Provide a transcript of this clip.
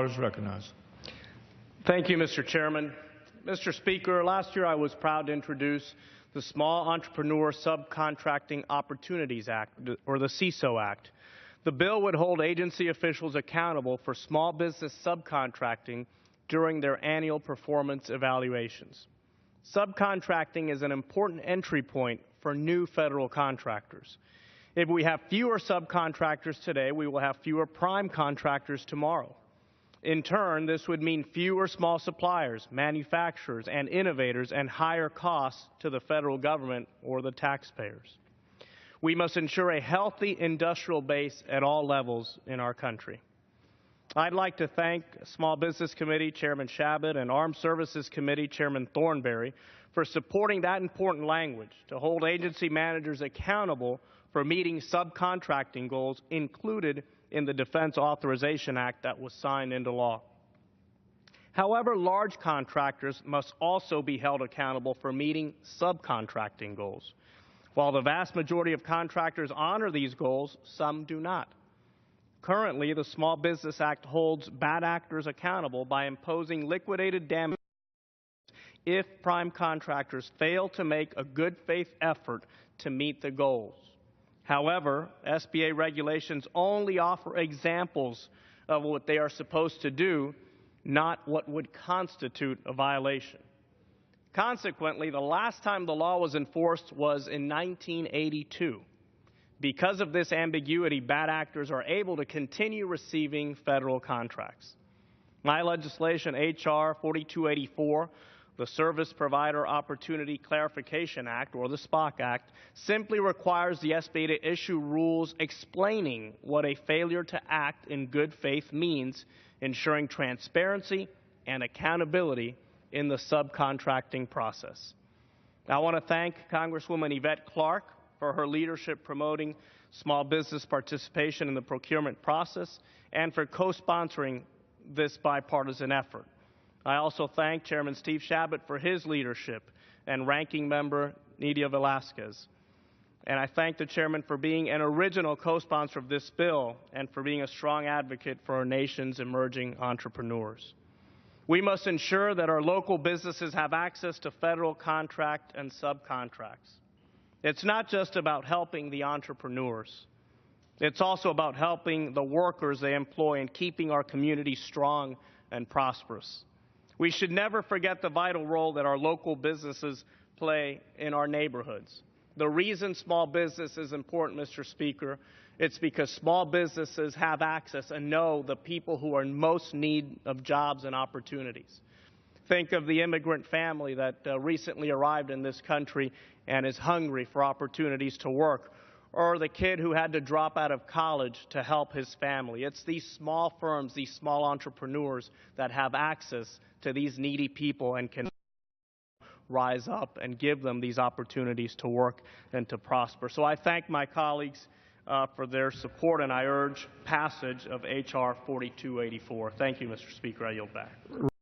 Is recognized. Thank you, Mr. Chairman. Mr. Speaker, last year I was proud to introduce the Small Entrepreneur Subcontracting Opportunities Act, or the CISO Act. The bill would hold agency officials accountable for small business subcontracting during their annual performance evaluations. Subcontracting is an important entry point for new federal contractors. If we have fewer subcontractors today, we will have fewer prime contractors tomorrow. In turn, this would mean fewer small suppliers, manufacturers, and innovators, and higher costs to the federal government or the taxpayers. We must ensure a healthy industrial base at all levels in our country. I'd like to thank Small Business Committee Chairman Shabbat and Armed Services Committee Chairman Thornberry for supporting that important language to hold agency managers accountable for meeting subcontracting goals included in the Defense Authorization Act that was signed into law. However, large contractors must also be held accountable for meeting subcontracting goals. While the vast majority of contractors honor these goals, some do not. Currently, the Small Business Act holds bad actors accountable by imposing liquidated damages if prime contractors fail to make a good faith effort to meet the goals. However, SBA regulations only offer examples of what they are supposed to do, not what would constitute a violation. Consequently, the last time the law was enforced was in 1982. Because of this ambiguity, bad actors are able to continue receiving federal contracts. My legislation, H.R. 4284, the Service Provider Opportunity Clarification Act, or the SPOC Act, simply requires the SBA to issue rules explaining what a failure to act in good faith means, ensuring transparency and accountability in the subcontracting process. I want to thank Congresswoman Yvette Clarke for her leadership promoting small business participation in the procurement process and for co-sponsoring this bipartisan effort. I also thank Chairman Steve Shabbat for his leadership and Ranking Member Nydia Velasquez. And I thank the Chairman for being an original co-sponsor of this bill and for being a strong advocate for our nation's emerging entrepreneurs. We must ensure that our local businesses have access to federal contract and subcontracts. It's not just about helping the entrepreneurs. It's also about helping the workers they employ and keeping our communities strong and prosperous. We should never forget the vital role that our local businesses play in our neighborhoods. The reason small business is important, Mr. Speaker, it's because small businesses have access and know the people who are in most need of jobs and opportunities. Think of the immigrant family that recently arrived in this country and is hungry for opportunities to work, or the kid who had to drop out of college to help his family. It's these small firms, these small entrepreneurs that have access to these needy people and can rise up and give them these opportunities to work and to prosper. So I thank my colleagues for their support, and I urge passage of H.R. 4284. Thank you, Mr. Speaker. I yield back.